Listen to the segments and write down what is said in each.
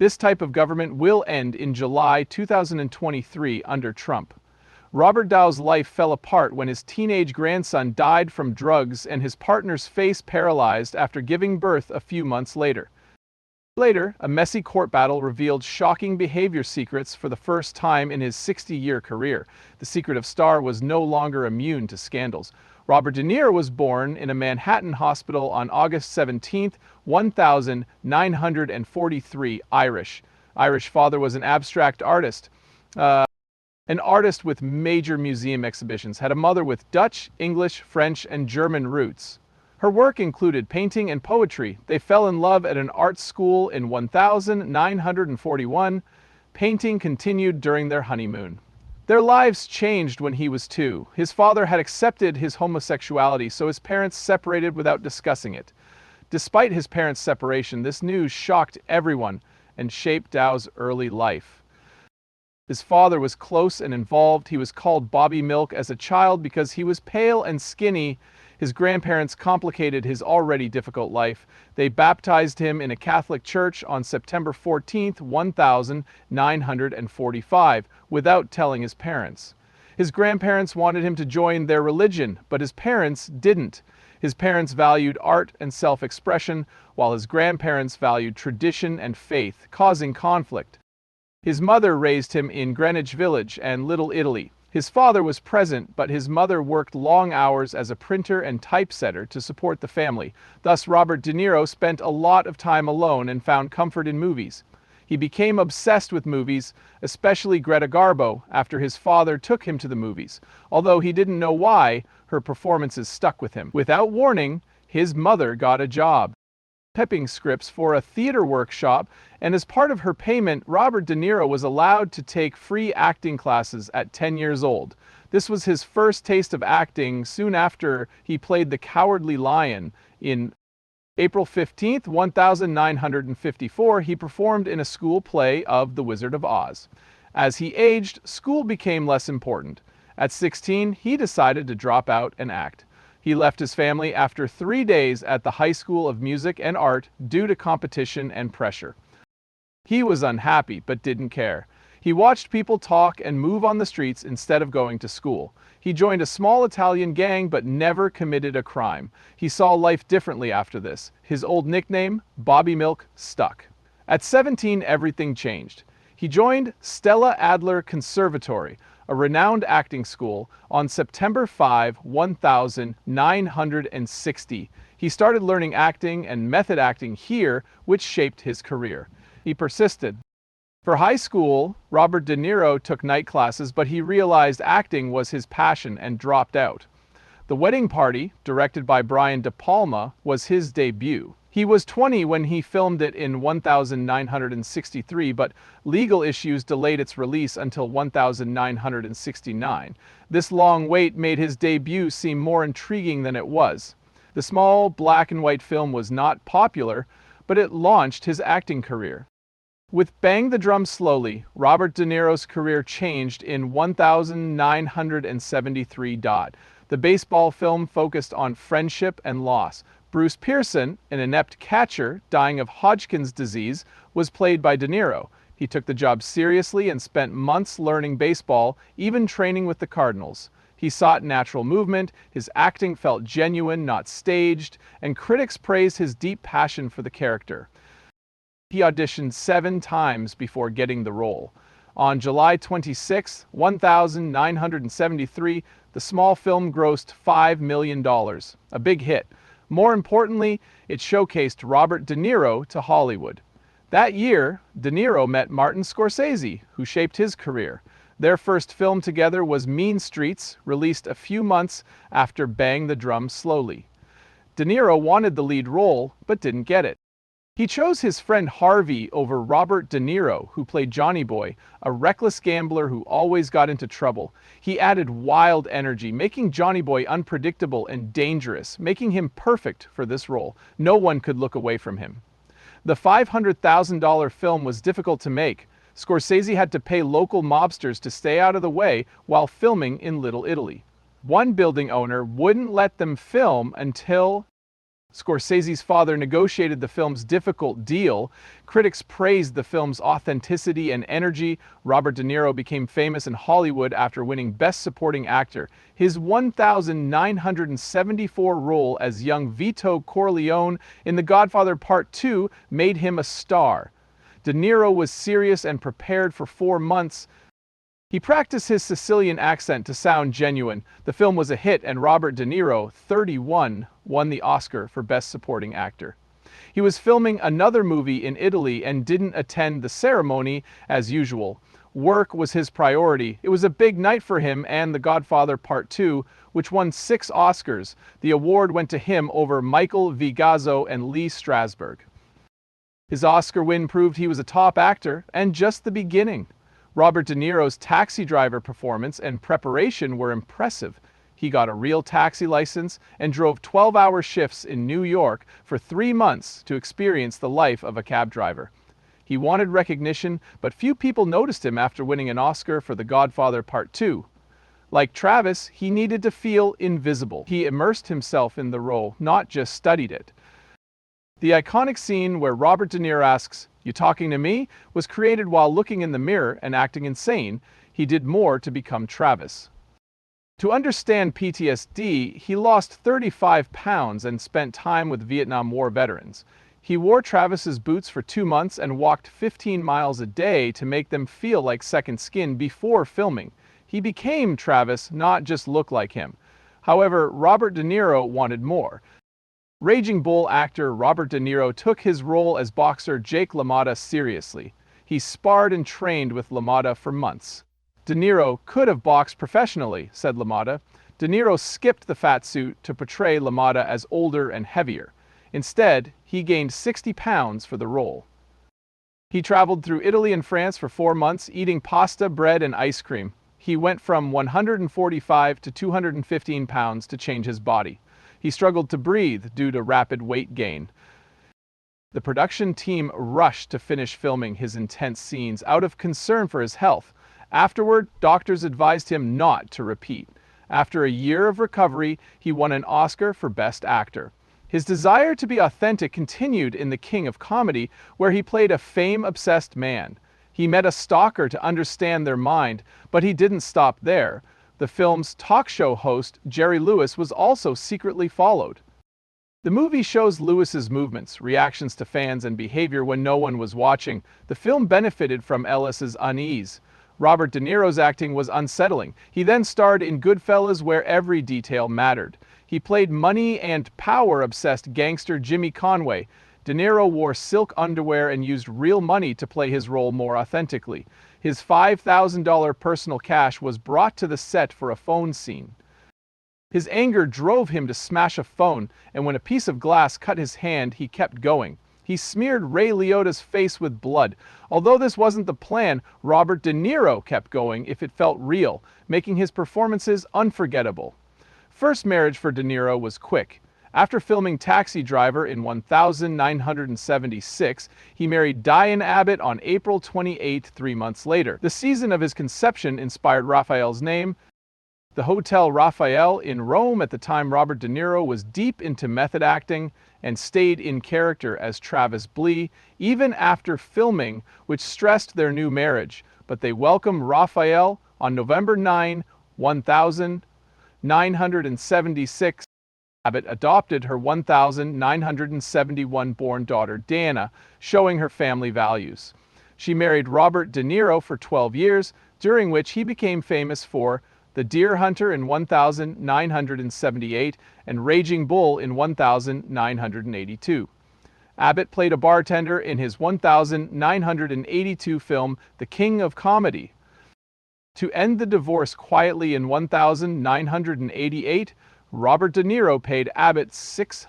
This type of government will end in July 2023 under Trump. Robert Dow's life fell apart when his teenage grandson died from drugs and his partner's face paralyzed after giving birth a few months later. Later, a messy court battle revealed shocking behavior secrets for the first time in his 60-year career. The secretive star was no longer immune to scandals. Robert De Niro was born in a Manhattan hospital on August 17, 1943, Irish. Irish father was an abstract artist. An artist with major museum exhibitions, had a mother with Dutch, English, French, and German roots. Her work included painting and poetry. They fell in love at an art school in 1941. Painting continued during their honeymoon. Their lives changed when he was 2. His father had accepted his homosexuality, so his parents separated without discussing it. Despite his parents' separation, this news shocked everyone and shaped Dow's early life. His father was close and involved. He was called Bobby Milk as a child because he was pale and skinny. His grandparents complicated his already difficult life. They baptized him in a Catholic church on September 14, 1945, without telling his parents. His grandparents wanted him to join their religion, but his parents didn't. His parents valued art and self-expression, while his grandparents valued tradition and faith, causing conflict. His mother raised him in Greenwich Village and Little Italy. His father was present, but his mother worked long hours as a printer and typesetter to support the family. Thus, Robert De Niro spent a lot of time alone and found comfort in movies. He became obsessed with movies, especially Greta Garbo, after his father took him to the movies. Although he didn't know why, her performances stuck with him. Without warning, his mother got a job typing scripts for a theater workshop, and as part of her payment, Robert De Niro was allowed to take free acting classes at 10 years old. This was his first taste of acting soon after he played the Cowardly Lion. In April 15, 1954, he performed in a school play of The Wizard of Oz. As he aged, school became less important. At 16, he decided to drop out and act. He left his family after 3 days at the High School of Music and Art due to competition and pressure. He was unhappy, but didn't care. He watched people talk and move on the streets instead of going to school. He joined a small Italian gang, but never committed a crime. He saw life differently after this. His old nickname, Bobby Milk, stuck. At 17, everything changed. He joined Stella Adler Conservatory, a renowned acting school, on September 5, 1960. He started learning acting and method acting here, which shaped his career. He persisted. For high school, Robert De Niro took night classes, but he realized acting was his passion and dropped out. The Wedding Party, directed by Brian De Palma, was his debut. He was 20 when he filmed it in 1963, but legal issues delayed its release until 1969. This long wait made his debut seem more intriguing than it was. The small black and white film was not popular, but it launched his acting career. With Bang the Drum Slowly, Robert De Niro's career changed in 1973. The baseball film focused on friendship and loss. Bruce Pearson, an inept catcher dying of Hodgkin's disease, was played by De Niro. He took the job seriously and spent months learning baseball, even training with the Cardinals. He sought natural movement, his acting felt genuine, not staged, and critics praised his deep passion for the character. He auditioned 7 times before getting the role. On July 26, 1973, the small film grossed $5 million, a big hit. More importantly, it showcased Robert De Niro to Hollywood. That year, De Niro met Martin Scorsese, who shaped his career. Their first film together was Mean Streets, released a few months after Bang the Drum Slowly. De Niro wanted the lead role, but didn't get it. He chose his friend Harvey over Robert De Niro, who played Johnny Boy, a reckless gambler who always got into trouble. He added wild energy, making Johnny Boy unpredictable and dangerous, making him perfect for this role. No one could look away from him. The $500,000 film was difficult to make. Scorsese had to pay local mobsters to stay out of the way while filming in Little Italy. One building owner wouldn't let them film until Scorsese's father negotiated the film's difficult deal. Critics praised the film's authenticity and energy. Robert De Niro became famous in Hollywood after winning Best Supporting Actor. His 1974 role as young Vito Corleone in The Godfather Part 2 made him a star. De Niro was serious and prepared for 4 months. He practiced his Sicilian accent to sound genuine. The film was a hit, and Robert De Niro, 31, won the Oscar for Best Supporting Actor. He was filming another movie in Italy and didn't attend the ceremony as usual. Work was his priority. It was a big night for him and The Godfather Part 2, which won 6 Oscars. The award went to him over Michael Vigazzo and Lee Strasberg. His Oscar win proved he was a top actor, and just the beginning. Robert De Niro's taxi driver performance and preparation were impressive. He got a real taxi license and drove 12-hour shifts in New York for 3 months to experience the life of a cab driver. He wanted recognition, but few people noticed him after winning an Oscar for The Godfather Part 2. Like Travis, he needed to feel invisible. He immersed himself in the role, not just studied it. The iconic scene where Robert De Niro asks, "You talking to me?" was created while looking in the mirror and acting insane. He did more to become Travis. To understand PTSD, he lost 35 pounds and spent time with Vietnam War veterans. He wore Travis's boots for 2 months and walked 15 miles a day to make them feel like second skin before filming. He became Travis, not just look like him. However, Robert De Niro wanted more. Raging Bull actor Robert De Niro took his role as boxer Jake LaMotta seriously. He sparred and trained with LaMotta for months. De Niro could have boxed professionally, said LaMotta. De Niro skipped the fat suit to portray LaMotta as older and heavier. Instead, he gained 60 pounds for the role. He traveled through Italy and France for 4 months, eating pasta, bread, and ice cream. He went from 145 to 215 pounds to change his body. He struggled to breathe due to rapid weight gain. The production team rushed to finish filming his intense scenes out of concern for his health. Afterward, doctors advised him not to repeat. After a year of recovery, he won an Oscar for Best Actor. His desire to be authentic continued in The King of Comedy, where he played a fame-obsessed man. He met a stalker to understand their mind, but he didn't stop there. The film's talk show host, Jerry Lewis, was also secretly followed. The movie shows Lewis's movements, reactions to fans, and behavior when no one was watching. The film benefited from Ellis's unease. Robert De Niro's acting was unsettling. He then starred in Goodfellas, where every detail mattered. He played money and power-obsessed gangster Jimmy Conway. De Niro wore silk underwear and used real money to play his role more authentically. His $5,000 personal cash was brought to the set for a phone scene. His anger drove him to smash a phone, and when a piece of glass cut his hand, he kept going. He smeared Ray Liotta's face with blood. Although this wasn't the plan, Robert De Niro kept going if it felt real, making his performances unforgettable. First marriage for De Niro was quick. After filming Taxi Driver in 1976, he married Diane Abbott on April 28, 3 months later. The season of his conception inspired Raphael's name. The Hotel Raphael in Rome at the time Robert De Niro was deep into method acting and stayed in character as Travis Blee, even after filming, which stressed their new marriage. But they welcomed Raphael on November 9, 1976. Abbott adopted her 1971-born daughter, Diana, showing her family values. She married Robert De Niro for 12 years, during which he became famous for The Deer Hunter in 1978 and Raging Bull in 1982. Abbott played a bartender in his 1982 film The King of Comedy. To end the divorce quietly in 1988, Robert De Niro paid Abbott $6,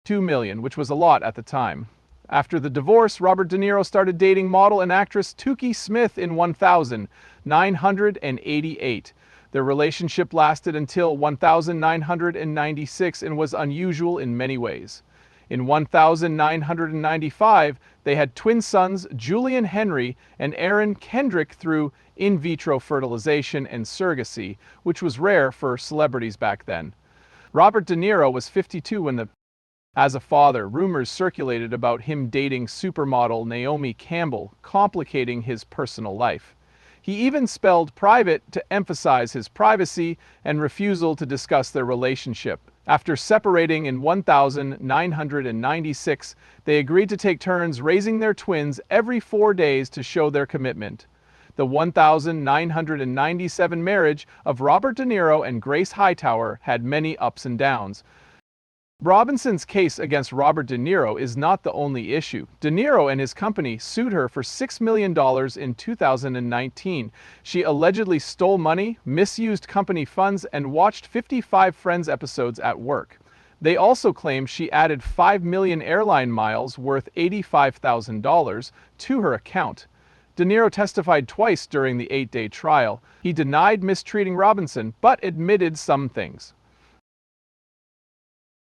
$2 million, which was a lot at the time. After the divorce, Robert De Niro started dating model and actress Toukie Smith in 1988. Their relationship lasted until 1996 and was unusual in many ways. In 1995, they had twin sons Julian Henry and Aaron Kendrick through in vitro fertilization and surrogacy, which was rare for celebrities back then. Robert De Niro was 52 when as a father, rumors circulated about him dating supermodel Naomi Campbell, complicating his personal life. He even spelled private to emphasize his privacy and refusal to discuss their relationship. After separating in 1996, they agreed to take turns raising their twins every 4 days to show their commitment. The 1997 marriage of Robert De Niro and Grace Hightower had many ups and downs. Robinson's case against Robert De Niro is not the only issue. De Niro and his company sued her for $6 million in 2019. She allegedly stole money, misused company funds, and watched 55 Friends episodes at work. They also claim she added 5 million airline miles worth $85,000 to her account. De Niro testified twice during the 8-day trial. He denied mistreating Robinson, but admitted some things.